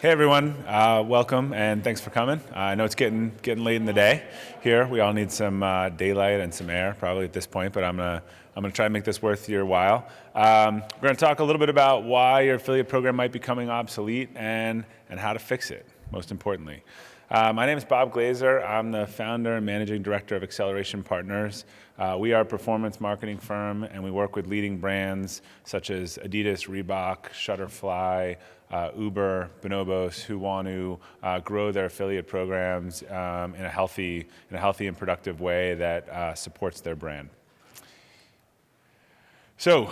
Hey everyone, welcome and thanks for coming. I know it's getting late in the day here. We all need some daylight and some air probably at this point, but I'm gonna try to make this worth your while. We're gonna talk a little bit about why your affiliate program might be becoming obsolete and how to fix it, most importantly. My name is Bob Glazer. I'm the founder and managing director of Acceleration Partners. We are a performance marketing firm, and we work with leading brands such as Adidas, Reebok, Shutterfly, Uber, Bonobos, who want to grow their affiliate programs in a healthy and productive way that supports their brand. So,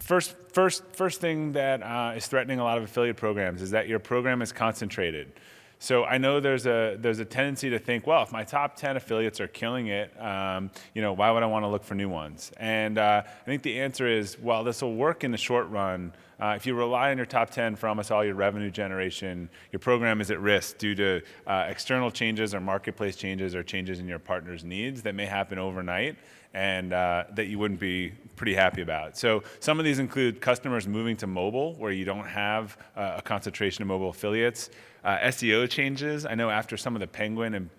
first thing that is threatening a lot of affiliate programs is that your program is concentrated. So I know there's a tendency to think, well, if my top 10 affiliates are killing it, why would I want to look for new ones? And I think the answer is, well, this will work in the short run. If you rely on your top 10 for almost all your revenue generation, your program is at risk due to external changes or marketplace changes or changes in your partner's needs that may happen overnight and that you wouldn't be pretty happy about. So some of these include customers moving to mobile where you don't have a concentration of mobile affiliates. SEO changes. I know after some of the Penguin and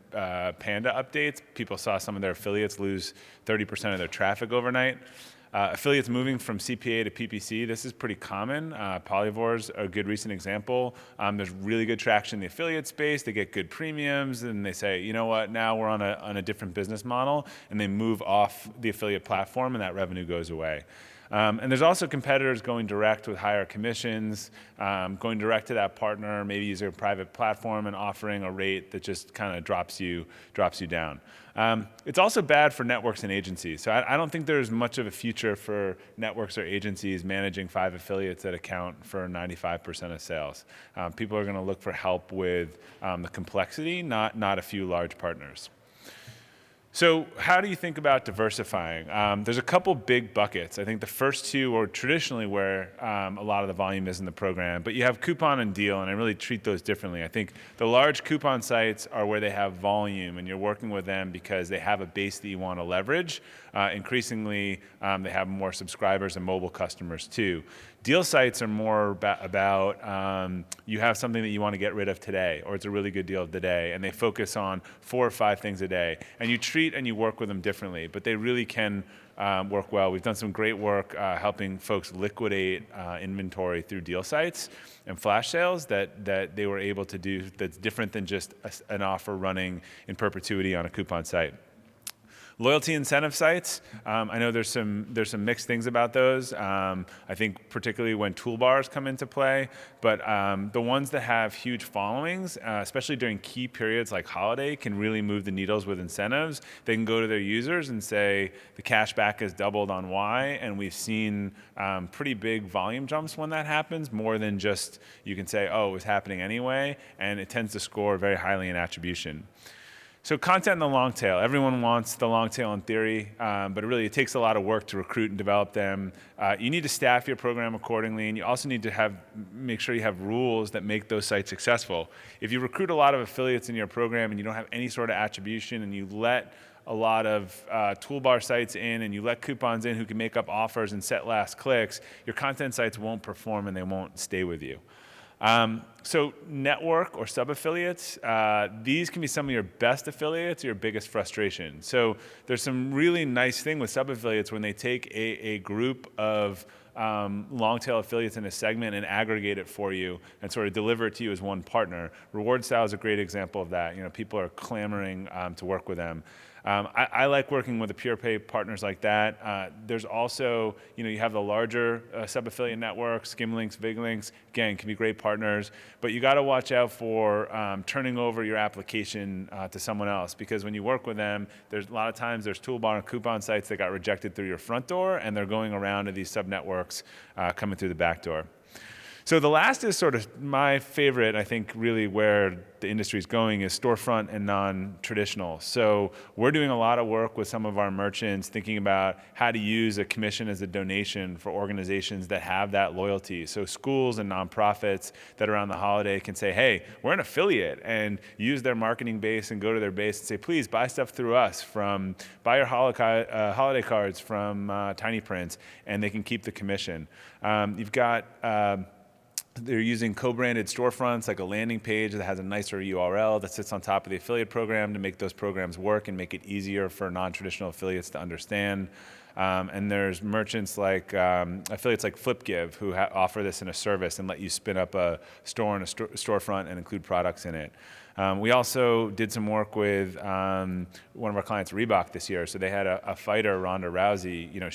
Panda updates, people saw some of their affiliates lose 30% of their traffic overnight. Affiliates moving from CPA to PPC, this is pretty common. Polyvore's a good recent example. There's really good traction in the affiliate space. They get good premiums, and they say, you know what, now we're on a different business model, and they move off the affiliate platform, and that revenue goes away. And there's also competitors going direct with higher commissions, going direct to that partner, maybe using a private platform and offering a rate that just kind of drops you down. It's also bad for networks and agencies. So I don't think there's much of a future for networks or agencies managing 5 affiliates that account for 95% of sales. People are going to look for help with the complexity, not a few large partners. So how do you think about diversifying? There's a couple big buckets. I think the first two are traditionally where a lot of the volume is in the program, but you have coupon and deal, and I really treat those differently. I think the large coupon sites are where they have volume, and you're working with them because they have a base that you want to leverage. Increasingly, they have more subscribers and mobile customers too. Deal sites are more about you have something that you want to get rid of today, or it's a really good deal of the day, and they focus on 4 or 5 things a day. And you treat and you work with them differently, but they really can work well. We've done some great work helping folks liquidate inventory through deal sites and flash sales that they were able to do that's different than just an offer running in perpetuity on a coupon site. Loyalty incentive sites, I know there's some mixed things about those. I think particularly when toolbars come into play, but the ones that have huge followings, especially during key periods like holiday, can really move the needles with incentives. They can go to their users and say the cash back has doubled on Y, and we've seen pretty big volume jumps when that happens, more than just you can say, oh, it was happening anyway, and it tends to score very highly in attribution. So content in the long tail. Everyone wants the long tail in theory, but it takes a lot of work to recruit and develop them. You need to staff your program accordingly, and you also need to make sure you have rules that make those sites successful. If you recruit a lot of affiliates in your program and you don't have any sort of attribution, and you let a lot of toolbar sites in and you let coupons in who can make up offers and set last clicks, your content sites won't perform and they won't stay with you. So network or sub-affiliates, these can be some of your best affiliates or your biggest frustration. So there's some really nice thing with sub-affiliates when they take a group of long-tail affiliates in a segment and aggregate it for you and sort of deliver it to you as one partner. Reward Style is a great example of that. People are clamoring to work with them. I like working with the pure pay partners like that. There's also, you have the larger sub-affiliate networks, Skimlinks, VigLinks, again, can be great partners, but you got to watch out for turning over your application to someone else, because when you work with them, there's a lot of times there's toolbar and coupon sites that got rejected through your front door, and they're going around to these sub-networks coming through the back door. So the last is sort of my favorite, I think really where the industry is going, is storefront and non-traditional. So we're doing a lot of work with some of our merchants thinking about how to use a commission as a donation for organizations that have that loyalty. So schools and nonprofits that around the holiday can say, hey, we're an affiliate, and use their marketing base and go to their base and say, please buy stuff through us, buy your holiday cards from Tiny Prints, and they can keep the commission. You've got They're using co-branded storefronts, like a landing page that has a nicer URL that sits on top of the affiliate program to make those programs work and make it easier for non-traditional affiliates to understand. And there's merchants like affiliates like FlipGive who offer this in a service and let you spin up a store and a storefront and include products in it. We also did some work with one of our clients, Reebok, this year. So they had a fighter, Ronda Rousey. You know,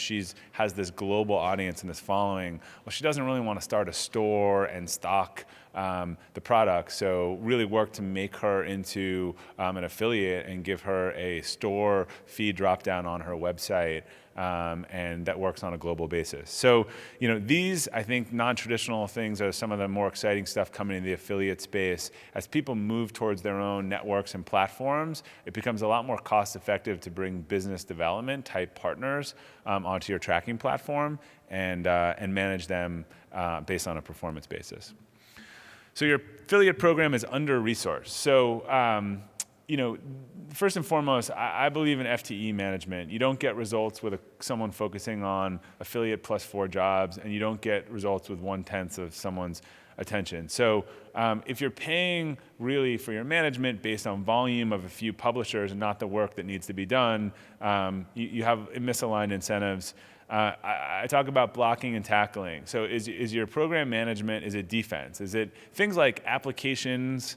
has this global audience and this following. Well, she doesn't really want to start a store and stock the product. So really work to make her into an affiliate and give her a store fee drop down on her website. And that works on a global basis. So, you know, these, I think, non-traditional things are some of the more exciting stuff coming in the affiliate space. As people move towards their own networks and platforms, it becomes a lot more cost-effective to bring business development type partners onto your tracking platform and manage them based on a performance basis. So your affiliate program is under-resourced. So, you know, first and foremost, I believe in FTE management. You don't get results with someone focusing on affiliate plus 4 jobs, and you don't get results with 1/10 of someone's attention. So if you're paying really for your management based on volume of a few publishers and not the work that needs to be done, you have misaligned incentives. I talk about blocking and tackling. So is your program management, is it defense? Is it things like applications,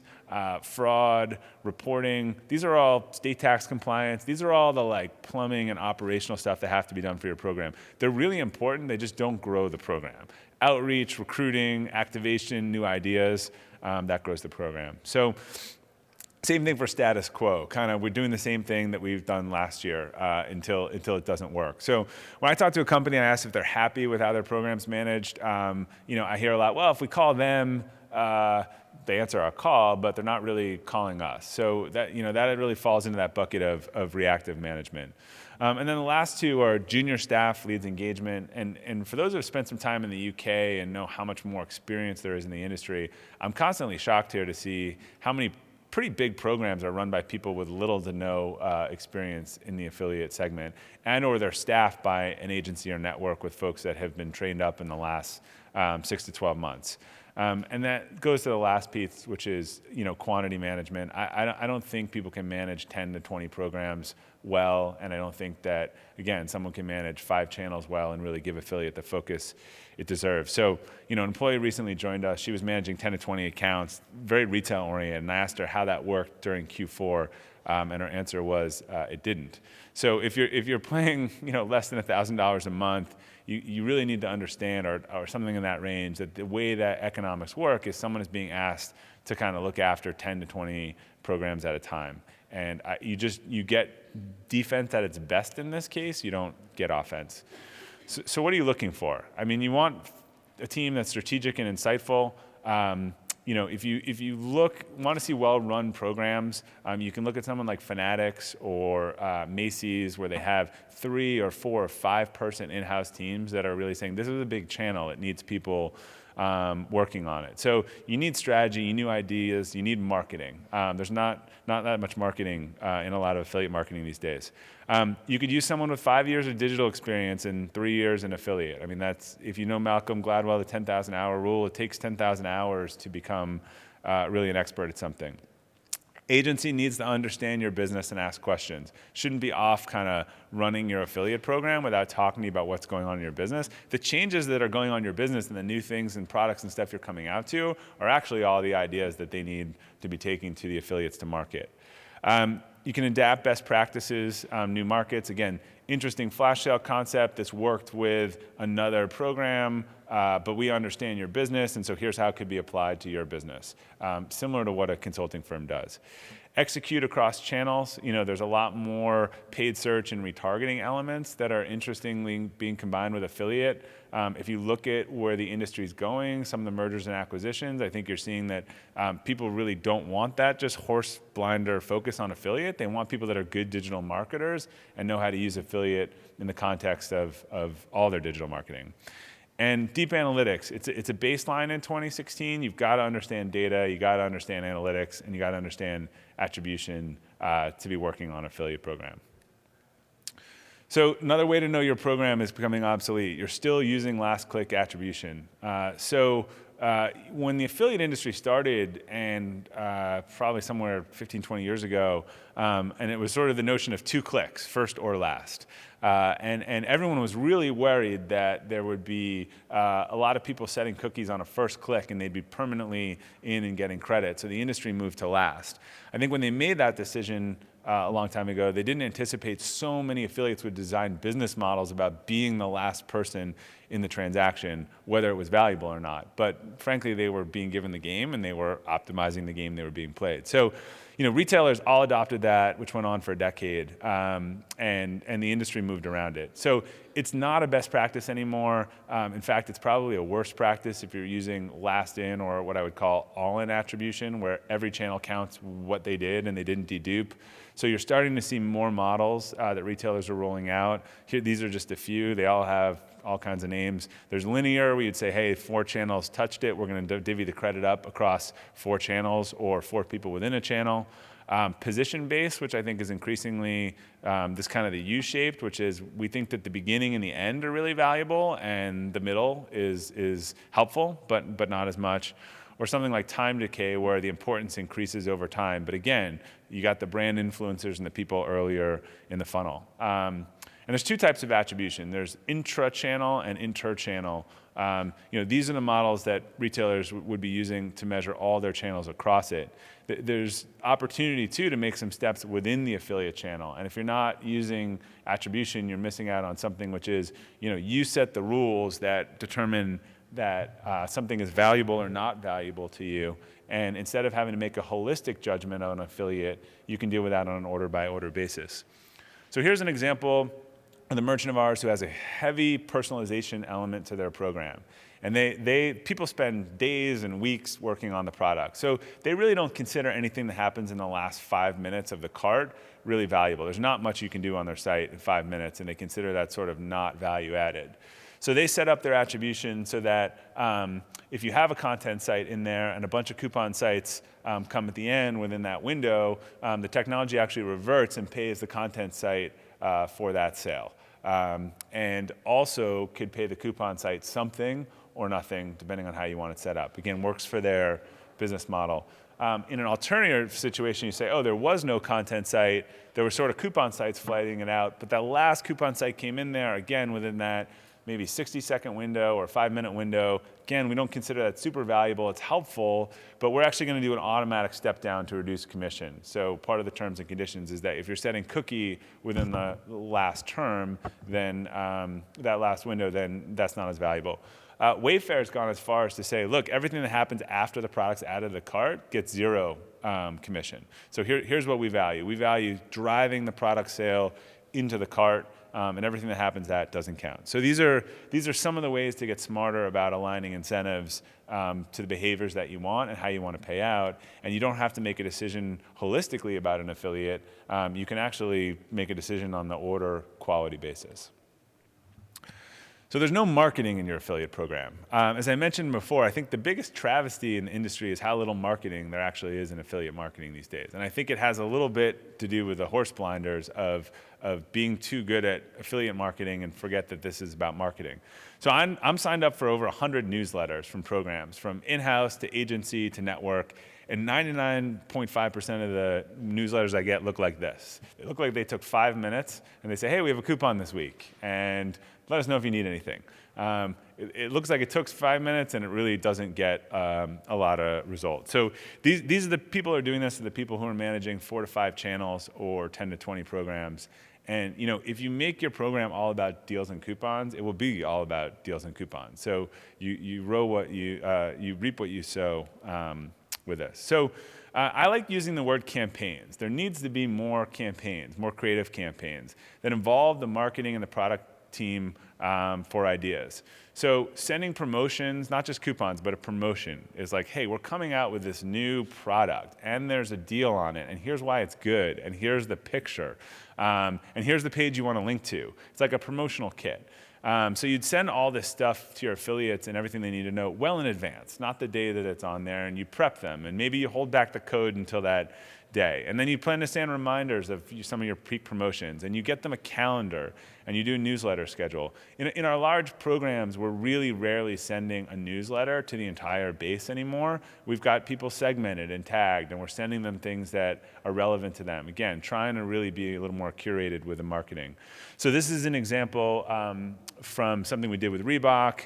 fraud, reporting? These are all state tax compliance. These are all the like plumbing and operational stuff that have to be done for your program. They're really important. They just don't grow the program. Outreach, recruiting, activation, new ideas, that grows the program. So same thing for status quo. Kind of, we're doing the same thing that we've done last year until it doesn't work. So when I talk to a company, I ask if they're happy with how their program's managed. You know, I hear a lot. Well, if we call them, they answer our call, but they're not really calling us. So that really falls into that bucket of reactive management. And then the last two are junior staff leads engagement. And for those who have spent some time in the UK and know how much more experience there is in the industry, I'm constantly shocked here to see how many pretty big programs are run by people with little to no experience in the affiliate segment, and or they're staffed by an agency or network with folks that have been trained up in the last 6 to 12 months. And that goes to the last piece, which is, you know, quantity management. I don't think people can manage 10 to 20 programs well, and I don't think that, again, someone can manage 5 channels well and really give affiliate the focus it deserves. So, you know, an employee recently joined us. She was managing 10 to 20 accounts, very retail oriented, and I asked her how that worked during Q4, and her answer was it didn't. So if you're paying, you know, less than $1,000 a month, you really need to understand, or something in that range, that the way that economics work is someone is being asked to kind of look after 10 to 20 programs at a time. And you get defense at its best in this case. You don't get offense. So what are you looking for? I mean, you want a team that's strategic and insightful. You know, if you want to see well-run programs, you can look at someone like Fanatics or Macy's, where they have 3 or 4 or 5 person in-house teams that are really saying, this is a big channel. It needs people working on it. So you need strategy, you need ideas, you need marketing. There's not that much marketing in a lot of affiliate marketing these days. You could use someone with 5 years of digital experience and 3 years in affiliate. I mean, that's, if you know Malcolm Gladwell, the 10,000 hour rule, it takes 10,000 hours to become really an expert at something. Agency needs to understand your business and ask questions. Shouldn't be off kind of running your affiliate program without talking to you about what's going on in your business. The changes that are going on in your business and the new things and products and stuff you're coming out to are actually all the ideas that they need to be taking to the affiliates to market. You can adapt best practices, new markets. Again, interesting flash sale concept that's worked with another program, but we understand your business, and so here's how it could be applied to your business, similar to what a consulting firm does. Execute across channels. You know, there's a lot more paid search and retargeting elements that are interestingly being combined with affiliate. If you look at where the industry is going, some of the mergers and acquisitions, I think you're seeing that people really don't want that just horse blinder focus on affiliate. They want people that are good digital marketers and know how to use affiliate in the context of all their digital marketing. And deep analytics, it's a baseline in 2016. You've got to understand data, you got to understand analytics, and you got to understand attribution to be working on an affiliate program. So another way to know your program is becoming obsolete. You're still using last click attribution. So when the affiliate industry started, and probably somewhere 15, 20 years ago, and it was sort of the notion of 2 clicks, first or last. And everyone was really worried that there would be a lot of people setting cookies on a first click and they'd be permanently in and getting credit. So the industry moved to last. I think when they made that decision a long time ago, they didn't anticipate so many affiliates would design business models about being the last person in the transaction, whether it was valuable or not. But frankly, they were being given the game and they were optimizing the game they were being played. So, retailers all adopted that, which went on for a decade, and the industry moved around it. So it's not a best practice anymore. In fact, it's probably a worse practice if you're using last in, or what I would call all-in attribution, where every channel counts what they did and they didn't dedupe. So you're starting to see more models that retailers are rolling out. Here, these are just a few. They all have all kinds of names. There's linear, where you'd say, hey, 4 channels touched it, we're going to divvy the credit up across 4 channels or 4 people within a channel. Position-based, which I think is increasingly this kind of the U-shaped, which is we think that the beginning and the end are really valuable, and the middle is helpful, but not as much. Or something like time decay, where the importance increases over time. But again, you got the brand influencers and the people earlier in the funnel. And there's 2 types of attribution. There's intra-channel and inter-channel. These are the models that retailers would be using to measure all their channels across it. There's opportunity, too, to make some steps within the affiliate channel. And if you're not using attribution, you're missing out on something which is, you set the rules that determine that something is valuable or not valuable to you. And instead of having to make a holistic judgment on an affiliate, you can deal with that on an order-by-order basis. So here's an example of the merchant of ours who has a heavy personalization element to their program. And people spend days and weeks working on the product. So they really don't consider anything that happens in the last 5 minutes of the cart really valuable. There's not much you can do on their site in 5 minutes, and they consider that sort of not value added. So they set up their attribution so that if you have a content site in there and a bunch of coupon sites come at the end within that window, the technology actually reverts and pays the content site for that sale. And also could pay the coupon site something or nothing, depending on how you want it set up. Again, works for their business model. In an alternative situation, you say, oh, there was no content site. There were sort of coupon sites flighting it out, but that last coupon site came in there, again, within that maybe 60-second window or 5-minute window. Again, we don't consider that super valuable. It's helpful, but we're actually going to do an automatic step down to reduce commission. So part of the terms and conditions is that if you're setting cookie within the last term, then that last window, then that's not as valuable. Wayfair's gone as far as to say, look, everything that happens after the product's added to the cart gets 0 commission. So here's what we value. We value driving the product sale into the cart, and everything that happens that doesn't count. So these are some of the ways to get smarter about aligning incentives to the behaviors that you want and how you want to pay out. And you don't have to make a decision holistically about an affiliate. You can actually make a decision on the order quality basis. So there's no marketing in your affiliate program. As I mentioned before, I think the biggest travesty in the industry is how little marketing there actually is in affiliate marketing these days. And I think it has a little bit to do with the horse blinders of being too good at affiliate marketing and forget that this is about marketing. So I'm signed up for over 100 newsletters from programs, from in-house to agency to network. And 99.5% of the newsletters I get look like this. They look like they took 5 minutes and they say, hey, we have a coupon this week, and let us know if you need anything. It looks like it took 5 minutes and it really doesn't get a lot of results. So these are the people who are doing this, are the people who are managing 4 to 5 channels or 10 to 20 programs. And if you make your program all about deals and coupons, it will be all about deals and coupons. So you reap what you sow with this. So I like using the word campaigns. There needs to be more campaigns, more creative campaigns that involve the marketing and the product team for ideas. So sending promotions, not just coupons, but a promotion is like, hey, we're coming out with this new product and there's a deal on it and here's why it's good and here's the picture and here's the page you want to link to. It's like a promotional kit. So you'd send all this stuff to your affiliates and everything they need to know well in advance, not the day that it's on there, and you prep them, and maybe you hold back the code until that day. And then you plan to send reminders of some of your peak promotions, and you get them a calendar, and you do a newsletter schedule. In our large programs, we're really rarely sending a newsletter to the entire base anymore. We've got people segmented and tagged, and we're sending them things that are relevant to them. Again, trying to really be a little more curated with the marketing. So this is an example from something we did with Reebok.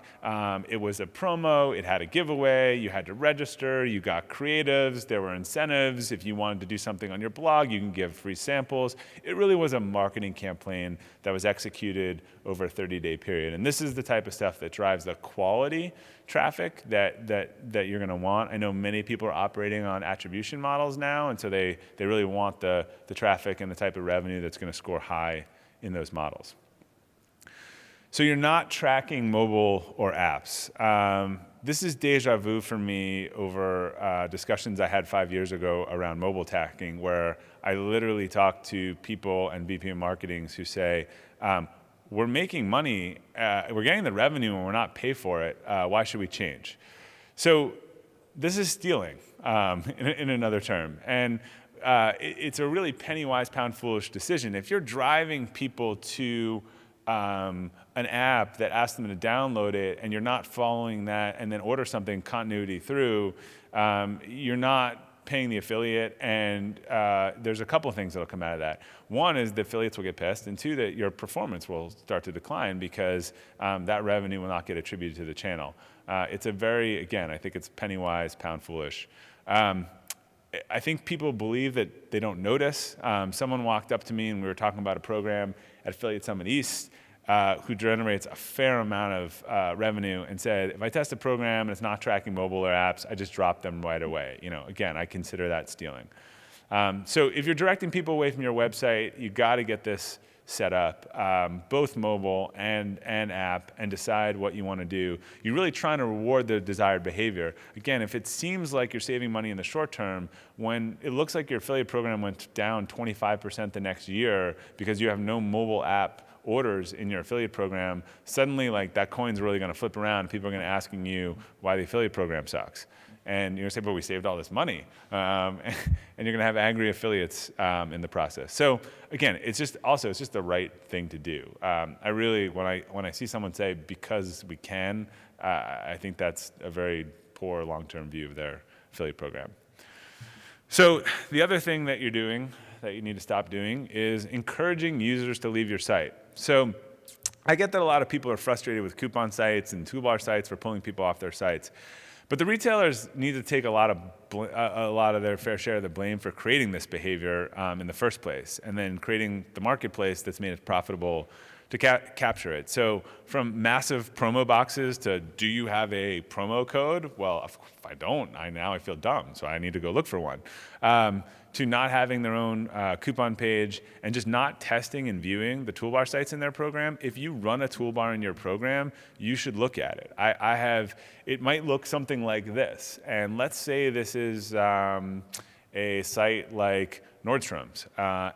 It was a promo, it had a giveaway, you had to register, you got creatives, there were incentives. If you wanted to do something on your blog, you can give free samples. It really was a marketing campaign that was executed over a 30-day period. And this is the type of stuff that drives the quality traffic that you're gonna want. I know many people are operating on attribution models now, and so they really want the traffic and the type of revenue that's gonna score high in those models. So you're not tracking mobile or apps. This is deja vu for me over discussions I had 5 years ago around mobile tracking, where I literally talk to people and VP of marketings who say, we're making money, we're getting the revenue and we're not paid for it, why should we change? So this is stealing, in another term. And it's a really penny-wise, pound-foolish decision. If you're driving people to an app that asks them to download it and you're not following that and then order something continuity through, you're not paying the affiliate, and there's a couple of things that'll come out of that. One is the affiliates will get pissed, and two, that your performance will start to decline because that revenue will not get attributed to the channel. It's a very, again, I think it's penny-wise, pound-foolish. I think people believe that they don't notice. Someone walked up to me and we were talking about a program at Affiliate Summit East who generates a fair amount of revenue and said, if I test a program and it's not tracking mobile or apps, I just drop them right away. Again, I consider that stealing. So if you're directing people away from your website, you got to get this set up, both mobile and app, and decide what you want to do. You're really trying to reward the desired behavior. Again, if it seems like you're saving money in the short term, when it looks like your affiliate program went down 25% the next year because you have no mobile app orders in your affiliate program, suddenly like that coin's really going to flip around. People are going to asking you why the affiliate program sucks. And you're going to say, but we saved all this money. And you're going to have angry affiliates in the process. So again, it's just the right thing to do. I really, when I see someone say, because we can, I think that's a very poor long-term view of their affiliate program. So the other thing that you're doing that you need to stop doing is encouraging users to leave your site. So I get that a lot of people are frustrated with coupon sites and toolbar sites for pulling people off their sites. But the retailers need to take a lot of their fair share of the blame for creating this behavior in the first place, and then creating the marketplace that's made it profitable to capture it. So from massive promo boxes to, do you have a promo code? Well, if I don't, I feel dumb, so I need to go look for one. To not having their own coupon page and just not testing and viewing the toolbar sites in their program. If you run a toolbar in your program, you should look at it. It might look something like this. And let's say this is a site like Nordstrom's,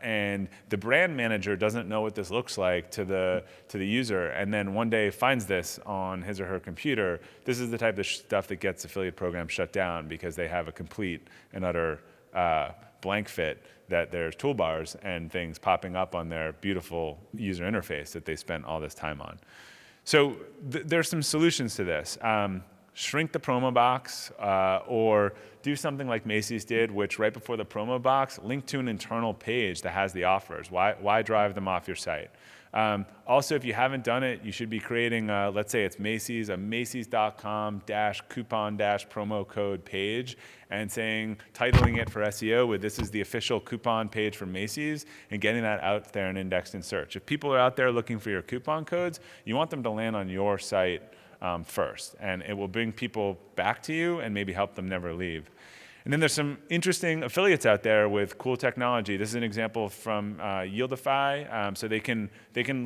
and the brand manager doesn't know what this looks like to the user, and then one day finds this on his or her computer. This is the type of stuff that gets affiliate programs shut down because they have a complete and utter blank fit that there's toolbars and things popping up on their beautiful user interface that they spent all this time on. So there's some solutions to this. Shrink the promo box, or do something like Macy's did, which right before the promo box, link to an internal page that has the offers. Why drive them off your site? Also, if you haven't done it, you should be creating, let's say it's Macy's, a Macy's.com-coupon-promo code page, and titling it for SEO with, this is the official coupon page for Macy's, and getting that out there and indexed in search. If people are out there looking for your coupon codes, you want them to land on your site first, and it will bring people back to you and maybe help them never leave. And then there's some interesting affiliates out there with cool technology. This is an example from Yieldify. So they can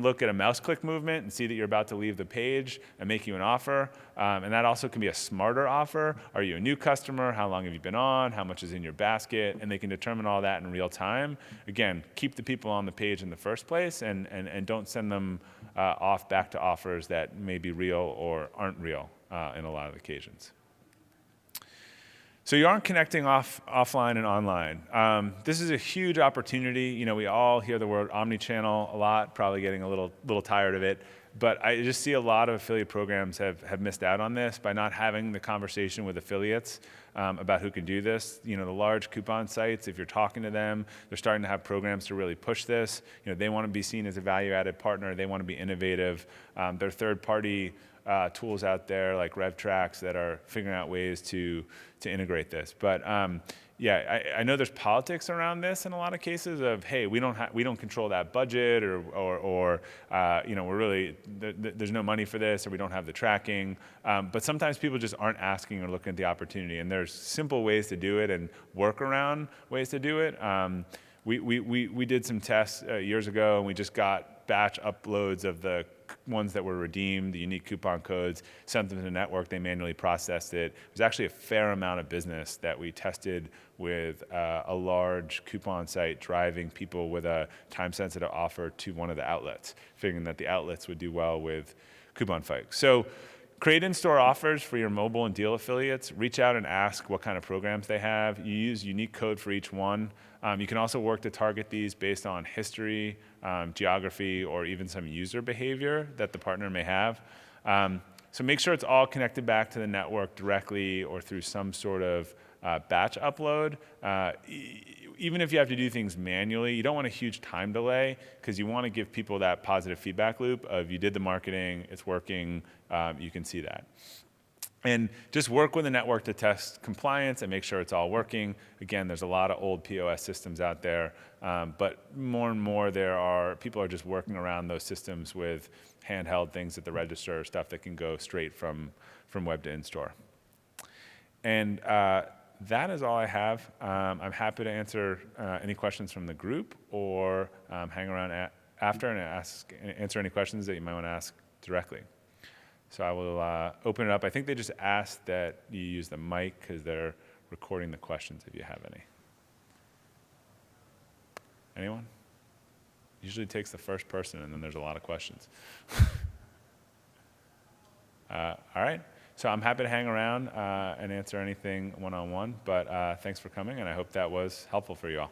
look at a mouse click movement and see that you're about to leave the page and make you an offer. And that also can be a smarter offer. Are you a new customer? How long have you been on? How much is in your basket? And they can determine all that in real time. Again, keep the people on the page in the first place, and don't send them off back to offers that may be real or aren't real in a lot of occasions. So you aren't connecting offline and online. This is a huge opportunity. You know, we all hear the word omnichannel a lot, probably getting a little tired of it. But I just see a lot of affiliate programs have missed out on this by not having the conversation with affiliates about who can do this. You know, the large coupon sites, if you're talking to them, they're starting to have programs to really push this. You know, they want to be seen as a value-added partner. They want to be innovative. There are third-party tools out there like RevTrax that are figuring out ways to integrate this. But yeah, I know there's politics around this in a lot of cases of, hey, we don't control that budget, or you know, there's no money for this, or we don't have the tracking. But sometimes people just aren't asking or looking at the opportunity, and there's simple ways to do it and workaround ways to do it. We did some tests years ago, and we just got batch uploads of the ones that were redeemed, the unique coupon codes, sent them to the network, they manually processed it. It was actually a fair amount of business that we tested with a large coupon site driving people with a time-sensitive offer to one of the outlets, figuring that the outlets would do well with coupon folks. So create in-store offers for your mobile and deal affiliates. Reach out and ask what kind of programs they have. You use unique code for each one. You can also work to target these based on history, geography, or even some user behavior that the partner may have. So make sure it's all connected back to the network directly or through some sort of batch upload. Even if you have to do things manually, you don't want a huge time delay because you want to give people that positive feedback loop of you did the marketing, it's working, you can see that. And just work with the network to test compliance and make sure it's all working. Again, there's a lot of old POS systems out there, but more and more people are just working around those systems with handheld things at the register, stuff that can go straight from web to in-store. And that is all I have. I'm happy to answer any questions from the group or hang around after and answer any questions that you might want to ask directly. So I will open it up. I think they just asked that you use the mic because they're recording the questions if you have any. Anyone? Usually it takes the first person and then there's a lot of questions. All right. So I'm happy to hang around and answer anything one-on-one, but thanks for coming, and I hope that was helpful for you all.